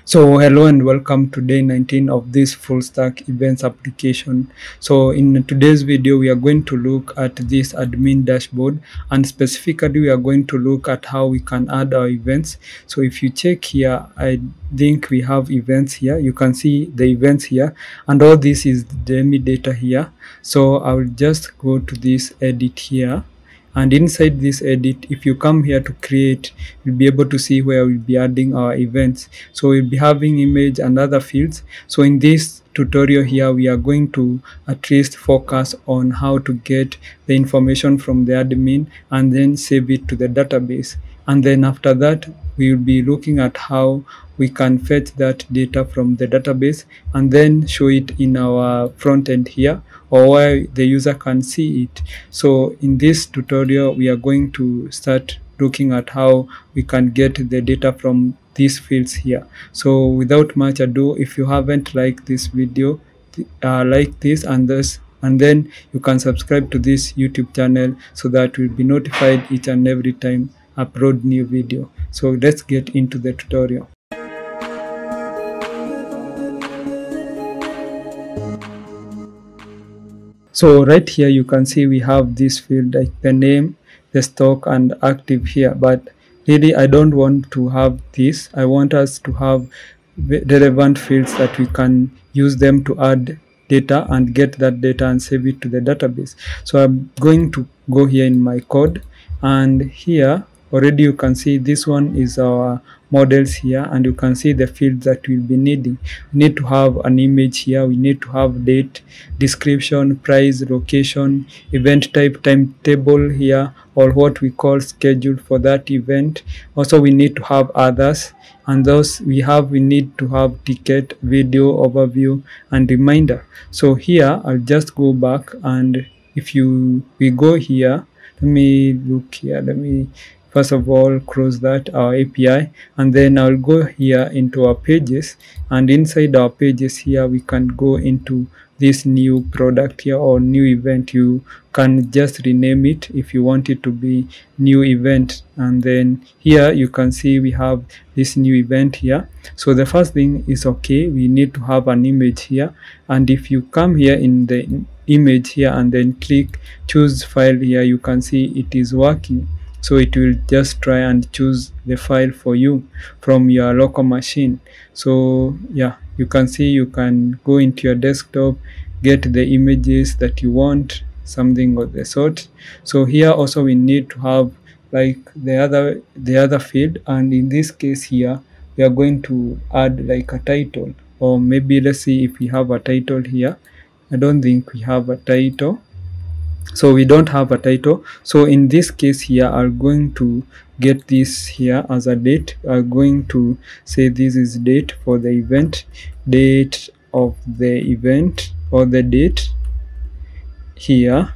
So hello and welcome to day 19 of this full stack events application. So in today's video, we are going to look at this admin dashboard, and specifically we are going to look at how we can add our events. So if you check here, I think we have events here. You can see the events here, and all this is the dummy data here. So I will just go to this edit here. And inside this edit, if you come here to create, you'll be able to see where we'll be adding our events. So we'll be having image and other fields. So in this tutorial here, we are going to at least focus on how to get the information from the admin and then save it to the database. And then after that, we will be looking at how we can fetch that data from the database and then show it in our front end here, or where the user can see it. So in this tutorial, we are going to start looking at how we can get the data from these fields here. So without much ado, if you haven't liked this video, like this and this, and then you can subscribe to this YouTube channel so that you'll be notified each and every time I upload new video. So let's get into the tutorial. So right here you can see we have this field like the name, the stock and active here, but really I don't want to have this. I want us to have relevant fields that we can use them to add data and get that data and save it to the database. So I'm going to go here in my code, and here already you can see this one is our models here, and you can see the fields that we'll be needing. We need to have an image here, we need to have date, description, price, location, event type, timetable here, or what we call schedule for that event. Also we need to have others, and those we need to have ticket, video, overview and reminder. So here I'll just go back, and if we go here, let me look here, let me first of all close that our API, and then I'll go here into our pages, and inside our pages here we can go into this new product here or new event. You can just rename it if you want it to be new event, and then here you can see we have this new event here. So the first thing is, okay, we need to have an image here, and if you come here in the image here and then click choose file here, you can see it is working. So it will just try and choose the file for you from your local machine. So yeah, you can see you can go into your desktop, get the images that you want, something of the sort. So here also we need to have like the other field, and in this case here we are going to add like a title, or maybe let's see if we have a title here. I don't think we have a title. So we don't have a title. So in this case here, I'm going to get this here as a date. I'm going to say this is date for the event, date of the event, or the date here.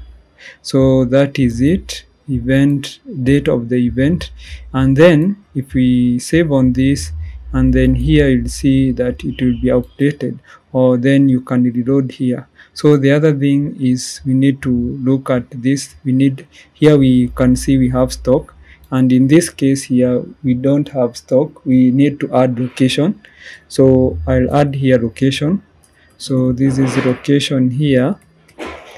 So that is it, event, date of the event. And then if we save on this, and then here you'll see that it will be updated, or then you can reload here. So the other thing is we need to look at this. Here we can see we have stock, and in this case here we don't have stock. We need to add location. So I'll add here location. So this is location here.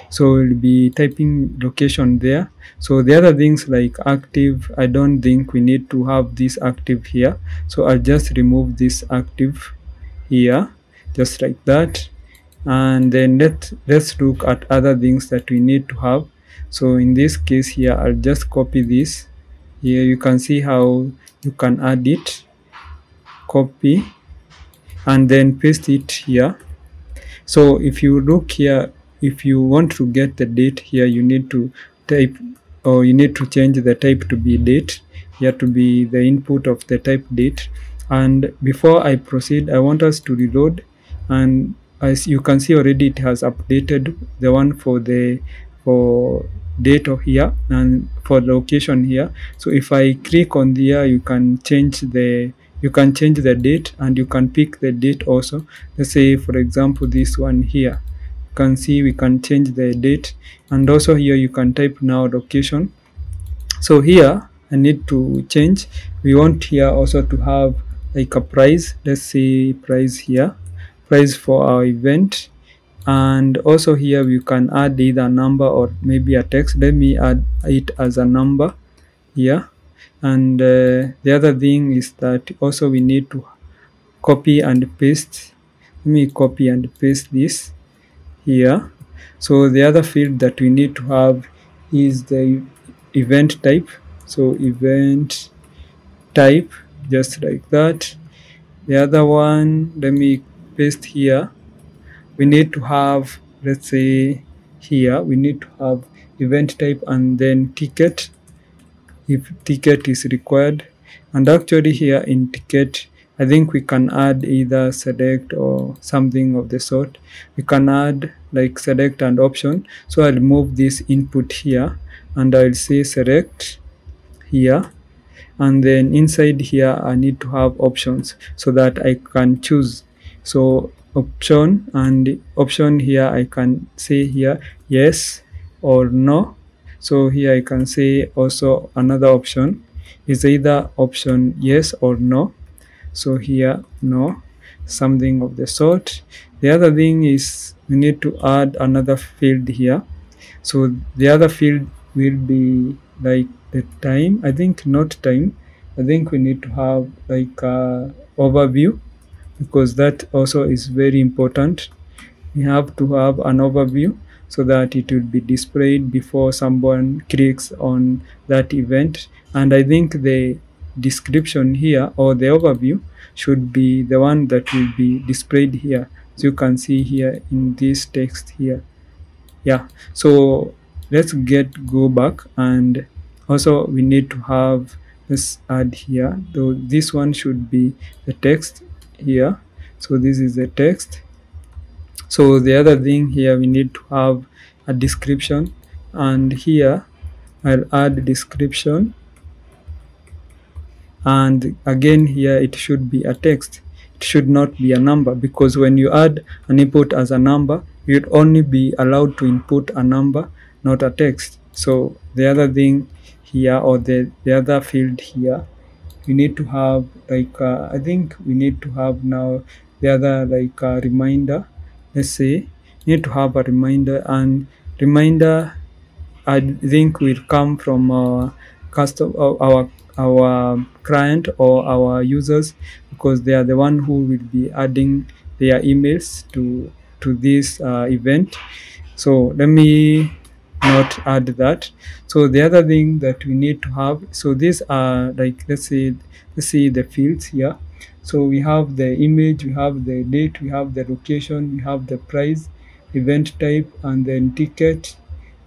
So we'll be typing location there. So the other things like active, I don't think we need to have this active here. So I'll just remove this active here, just like that. And then let's look at other things that we need to have. So in this case here, I'll just copy this. Here you can see how you can add it, copy, and then paste it here. So if you look here, if you want to get the date here, you need to type, or you need to change the type to be date here, to be the input of the type date. And before I proceed, I want us to reload, and as you can see already it has updated the one for date here and for location here. So if I click on there, you can change the date, and you can pick the date also. Let's say for example this one here, you can see we can change the date, and also here you can type now location. So here I need to change, we want here also to have like a price. Let's say price here, price for our event. And also here we can add either a number or maybe a text. Let me add it as a number here. And the other thing is that also we need to copy and paste. Let me copy and paste this here. So the other field that we need to have is the event type. So event type, just like that. The other one, let me paste here. We need to have, let's say here, we need to have event type and then ticket, if ticket is required. And actually here in ticket, I think we can add either select or something of the sort. We can add like select and option. So I'll remove this input here and I'll say select here. And then inside here I need to have options so that I can choose. So option, and option here I can say here yes or no. So here I can say also another option is either option yes or no. So here no, something of the sort. The other thing is we need to add another field here. So the other field will be like the time. I think not time. I think we need to have like a overview, because that also is very important. We have to have an overview so that it will be displayed before someone clicks on that event. And I think the description here or the overview should be the one that will be displayed here, as you can see here in this text here. Yeah, so let's go back, and also we need to have, let's add here, though this one should be the text here. So this is the text. So the other thing here, we need to have a description, and here I'll add description. And again here it should be a text, it should not be a number, because when you add an input as a number, you'd only be allowed to input a number, not a text. So the other thing here, or the other field here, we need to have like I think we need to have now the other like a reminder. Let's say we need to have a reminder, and reminder I think will come from our our client or our users, because they are the one who will be adding their emails to this event. So let me not add that. So the other thing that we need to have, so these are like, let's see the fields here. So we have the image, we have the date, we have the location, we have the price, event type, and then ticket,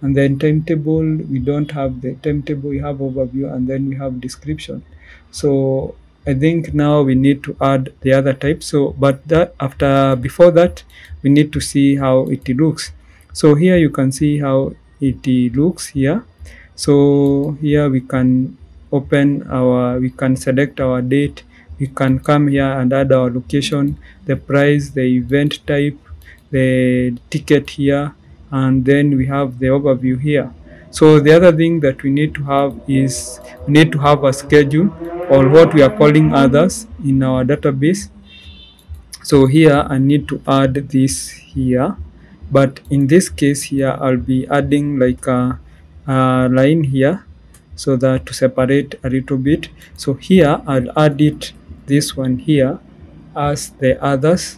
and then timetable. We don't have the timetable, we have overview, and then we have description. So I think now we need to add the other type. So but that before that, we need to see how it looks. So here you can see how it looks here. So here we can we can select our date, we can come here and add our location, the price, the event type, the ticket here, and then we have the overview here. So the other thing that we need to have is we need to have a schedule, or what we are calling others in our database. So here I need to add this here, but in this case here I'll be adding like a line here, so that to separate a little bit. So here I'll add it, this one here, as the others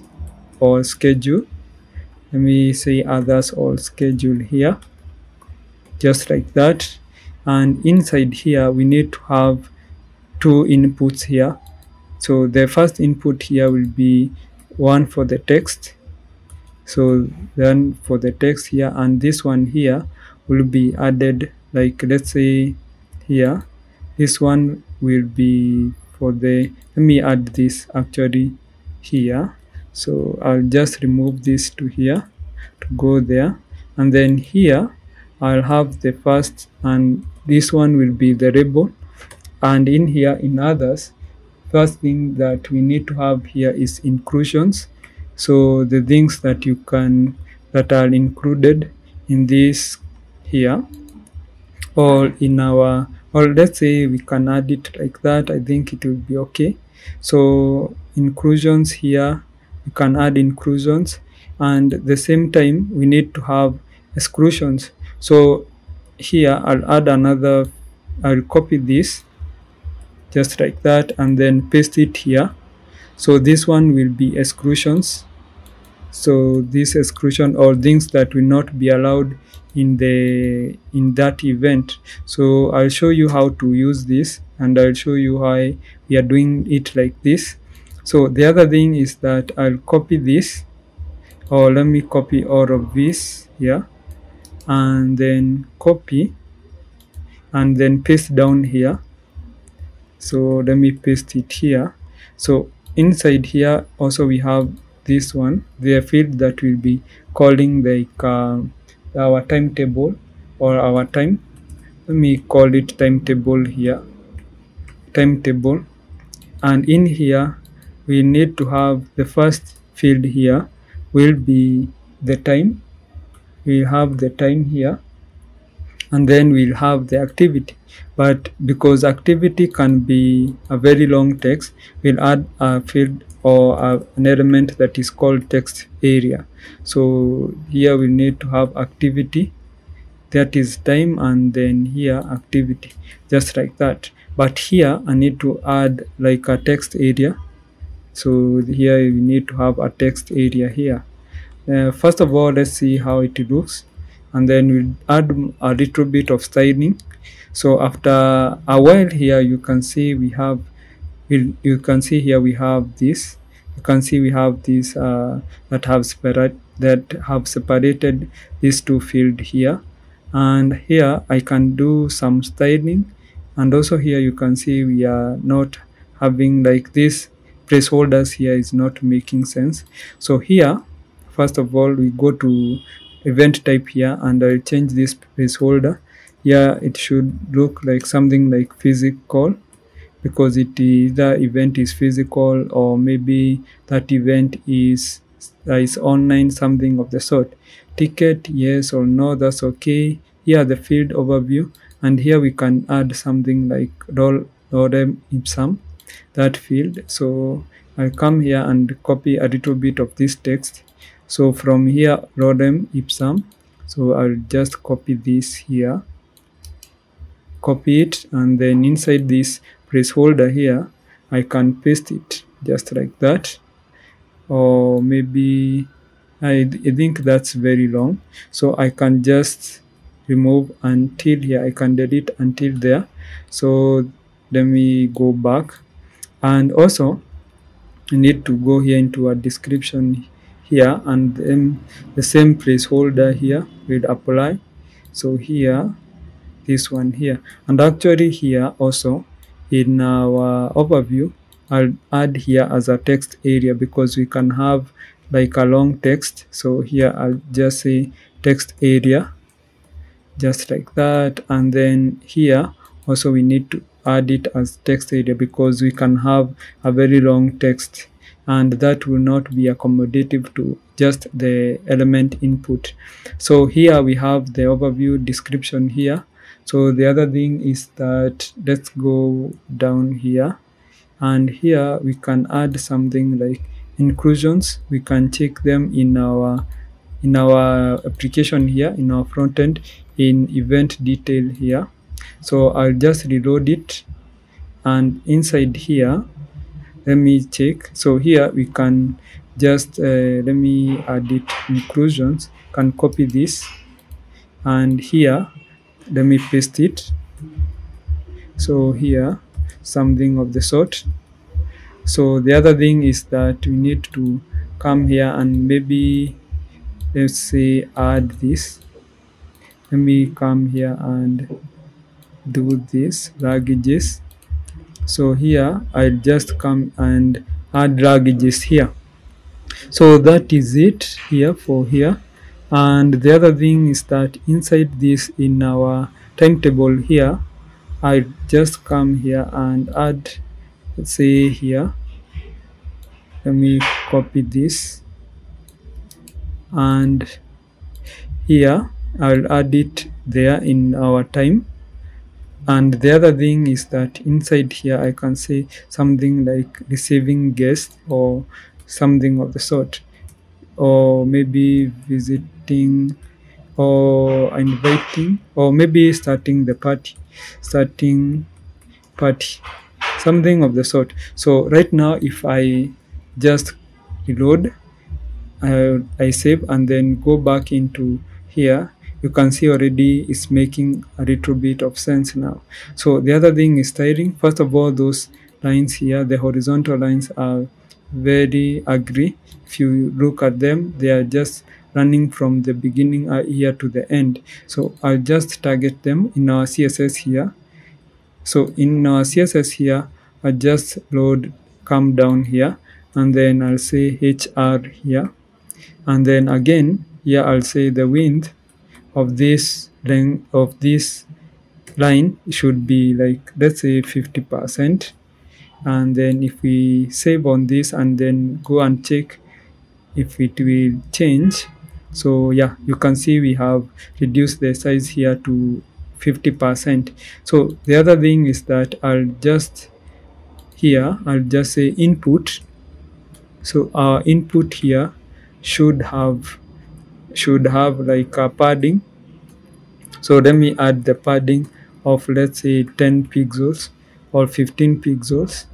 or schedule. Let me say others or schedule here, just like that. And inside here we need to have two inputs here. So the first input here will be one for the text, so then for the text here, and this one here will be added, like let's say here this one will be for the, let me add this actually here. So I'll just remove this to here to go there, and then here I'll have the first, and this one will be the label. And in here in others, first thing that we need to have here is inclusions. So the things that you can, that are included in this here, or in our, or let's say we can add it like that, I think it will be okay. So inclusions here, you can add inclusions, and at the same time we need to have exclusions. So here I'll add another, I'll copy this just like that and then paste it here. So this one will be exclusions. So this exclusion or things that will not be allowed in that event. So I'll show you how to use this, and I'll show you why we are doing it like this. So the other thing is that I'll copy this, or let me copy all of this here, and then copy and then paste down here. So let me paste it here. So inside here also we have this one, the field that will be calling like our timetable or our time. Let me call it timetable here, timetable. And in here we need to have the first field here will be the time. We have the time here, and then we'll have the activity. But because activity can be a very long text, we'll add a field or an element that is called text area. So here we need to have activity, that is time, and then here activity, just like that. But here I need to add like a text area. So here we need to have a text area here. First of all, let's see how it looks, and then we'll add a little bit of styling. So after a while here, you can see we have, you can see here we have this. You can see we have this that have separated these two fields here, and here I can do some styling, and also here you can see we are not having like this placeholders here is not making sense. So here, first of all, we go to event type here, and I'll change this placeholder. Here it should look like something like physical, because the event is physical, or maybe that event is online, something of the sort. Ticket, yes or no, that's okay. Here the field overview, and here we can add something like lorem ipsum, that field. So I'll come here and copy a little bit of this text. So from here, lorem ipsum, so I'll just copy this here, copy it, and then inside this placeholder here I can paste it just like that. Or maybe I think that's very long, so I can just remove until here, I can delete until there. So let me go back, and also I need to go here into a description here, and then the same placeholder here will apply. So here, this one here, and actually here also in our overview I'll add here as a text area, because we can have like a long text. So here I'll just say text area, just like that. And then here also we need to add it as text area, because we can have a very long text, and that will not be accommodative to just the element input. So here we have the overview description here. So the other thing is that, let's go down here, and here we can add something like inclusions. We can check them in our application here, in our front end, in event detail here. So I'll just reload it, and inside here let me check. So here we can just let me add it inclusions, can copy this, and here let me paste it. So here something of the sort. So the other thing is that we need to come here and maybe, let's say, add this. Let me come here and do this luggages. So here I'll just come and add luggages here. So that is it here for here. And the other thing is that inside this, in our timetable here, I just come here and add, let's say here, let me copy this, and here I'll add it there in our time. And the other thing is that inside here I can say something like receiving guests or something of the sort, or maybe visiting or inviting, or maybe starting party, something of the sort. So right now if I just reload, I save and then go back into here, you can see already it's making a little bit of sense now. So the other thing is styling. First of all, those lines here, the horizontal lines are very ugly. If you look at them, they are just running from the beginning here to the end. So I'll just target them in our CSS here. So in our CSS here, I just come down here, and then I'll say HR here, and then again here I'll say the width of this length of this line should be like, let's say 50%. And then if we save on this and then go and check if it will change, so yeah, you can see we have reduced the size here to 50%. So the other thing is that I'll just say input. So our input here should have like a padding. So let me add the padding of, let's say, 10 pixels or 15 pixels.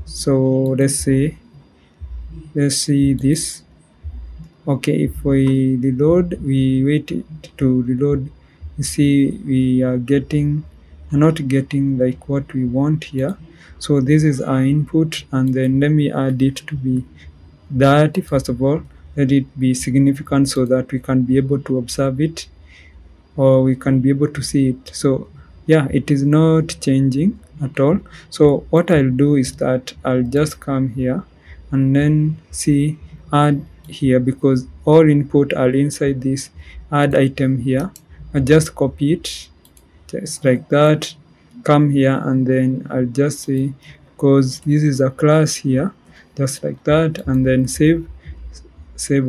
So let's see this. Okay, if we reload, we wait it to reload, you see we are not getting like what we want here. So this is our input, and then let me add it to be that. First of all, let it be significant so that we can be able to observe it, or we can be able to see it. So yeah, it is not changing at all. So what I'll do is that I'll just come here and then see add here, because all input are inside this add item here. I just copy it just like that, come here, and then I'll just say, because this is a class here, just like that, and then save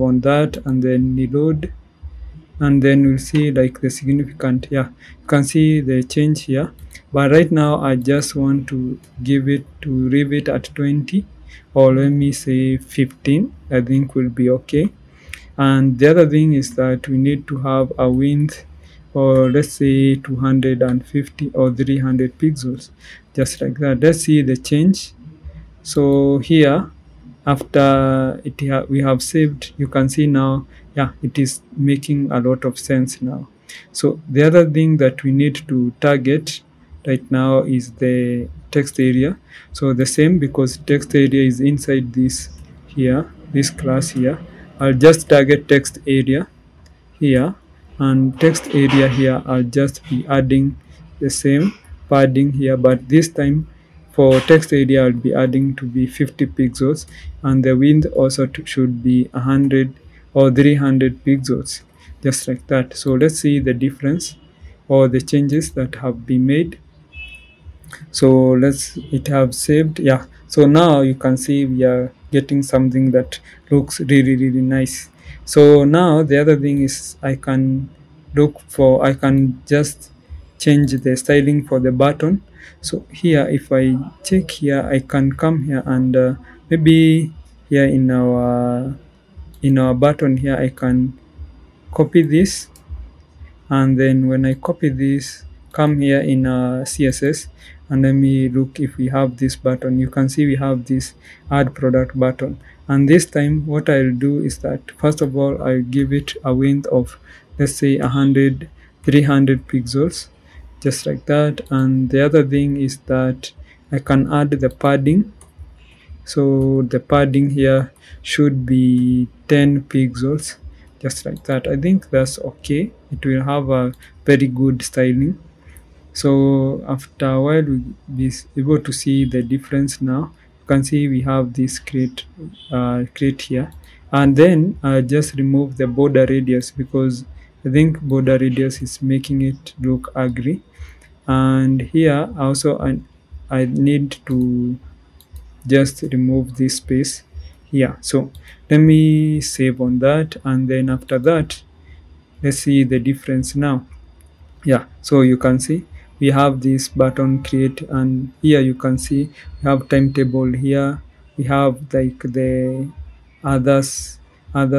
on that, and then reload, and then we'll see like the significant. Yeah, you can see the change here, but right now I just want to leave it at 20, or let me say 15. I think will be okay. And the other thing is that we need to have a width, or let's say 250 or 300 pixels, just like that. Let's see the change. So here, after we have saved, you can see now, yeah, it is making a lot of sense now. So the other thing that we need to target right now is the text area. So the same, because text area is inside this class here, I'll just target text area here, and text area here I'll just be adding the same padding here, but this time for text area I'll be adding to be 50 pixels, and the width also should be 100 or 300 pixels, just like that. So let's see the difference or the changes that have been made. So it have saved. Yeah, so now you can see we are getting something that looks really nice. So now the other thing is I can just change the styling for the button. So here, if I check here, I can come here and maybe here in our button here, I can copy this, and then when I copy this, come here in CSS, and let me look if we have this button. You can see we have this add product button, and this time what I'll do is that first of all I'll give it a width of, let's say, 300 pixels, just like that. And the other thing is that I can add the padding. So the padding here should be 10 pixels, just like that. I think that's okay. It will have a very good styling. So after a while we'll be able to see the difference. Now you can see we have this crate here, and then just remove the border radius, because I think border radius is making it look ugly. And here also I need to just remove this space here. So let me save on that, and then after that let's see the difference now. Yeah, so you can see we have this button create, and here you can see we have timetable here, we have like the others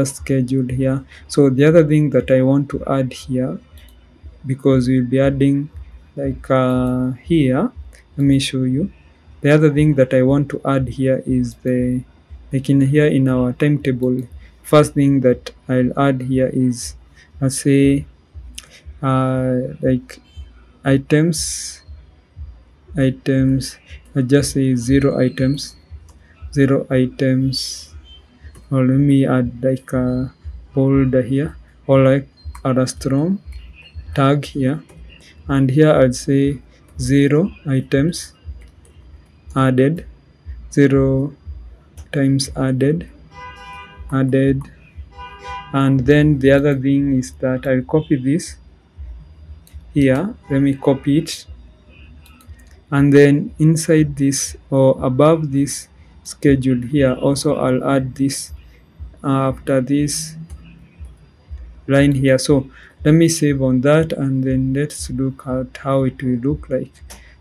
scheduled here. So the other thing that I want to add here, because we'll be adding like here, let me show you. The other thing that I want to add here is the, like in here in our timetable, first thing that I'll add here is, let's say like items, I just say zero items, or let me add like a folder here, or like a strong tag here, and here I'd say 0 items added, 0 times added. And then the other thing is that I'll copy this here, let me copy it, and then inside this or above this schedule here also I'll add this after this line here. So let me save on that, and then let's look at how it will look like.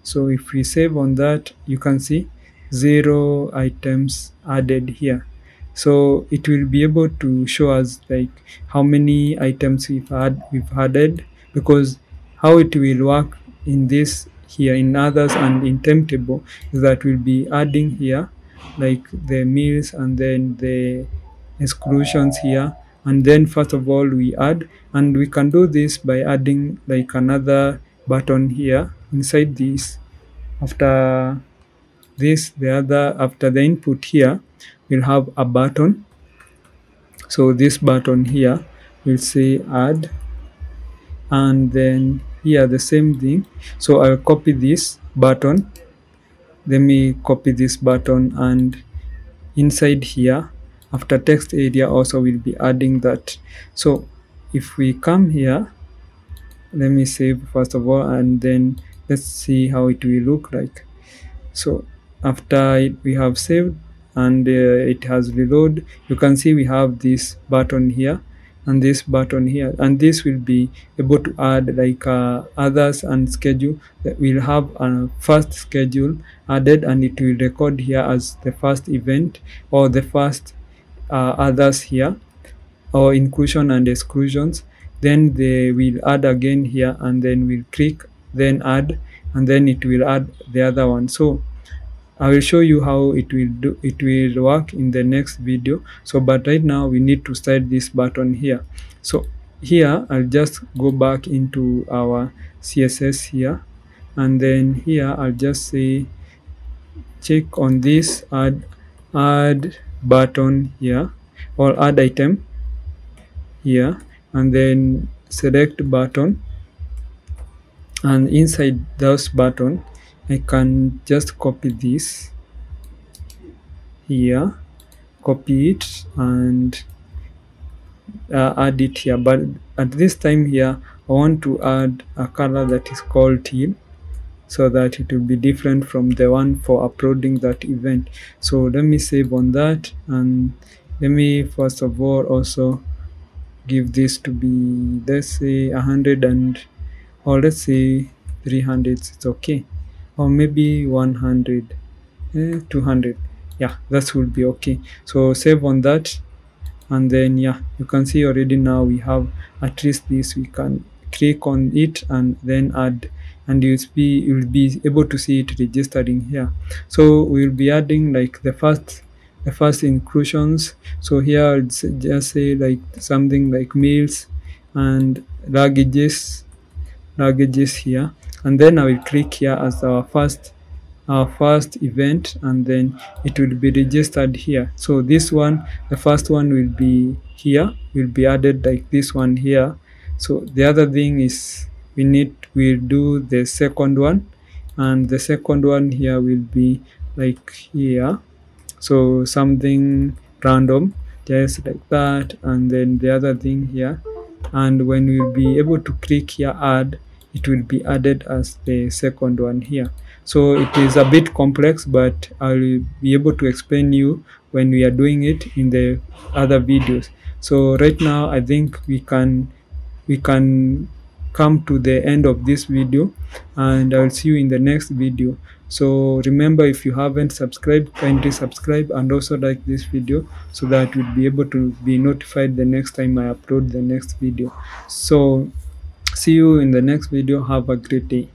So if we save on that, you can see 0 items added here. So it will be able to show us like how many items we've added, because how it will work in this here in others and in timetable is that we'll be adding here like the meals and then the exclusions here, and then first of all we add, and we can do this by adding like another button here inside this. After this, the other, after the input here, we'll have a button. So this button here will say add, and then here the same thing. So I'll copy this button, let me copy this button, and inside here after text area also will be adding that. So if we come here, let me save first of all, and then let's see how it will look like. So after we have saved and it has reload, you can see we have this button here and this button here, and this will be able to add like others and schedule. That will have a first schedule added, and it will record here as the first event or the first others here, or inclusion and exclusions. Then they will add again here, and then we'll click then add, and then it will add the other one. So I will show you how it will work in the next video. So but right now we need to start this button here. So here I'll just go back into our CSS here, and then here I'll just say check on this add button here, or add item here, and then select button, and inside those button I can just copy this here, copy it and add it here. But at this time here I want to add a color that is called teal, so that it will be different from the one for uploading that event. So let me save on that, and let me first of all also give this to be, let's say 100, and or let's say 300, it's okay, or maybe 100, 200, yeah, that will be okay. So save on that, and then yeah, you can see already now we have at least this. We can click on it and then add, and you'll be able to see it registering here. So we'll be adding like the first inclusions. So here I'll just say like something like meals and luggages here, and then I will click here as our first event, and then it will be registered here. So this one, the first one will be here, will be added like this one here. So the other thing is we'll do the second one, and the second one here will be like here, so something random just like that, and then the other thing here, and when we'll be able to click here add, it will be added as the second one here. So it is a bit complex, but I'll be able to explain you when we are doing it in the other videos. So right now I think we can come to the end of this video, and I'll see you in the next video. So remember, if you haven't subscribed, kindly subscribe and also like this video so that you'll be able to be notified the next time I upload the next video. So see you in the next video. Have a great day.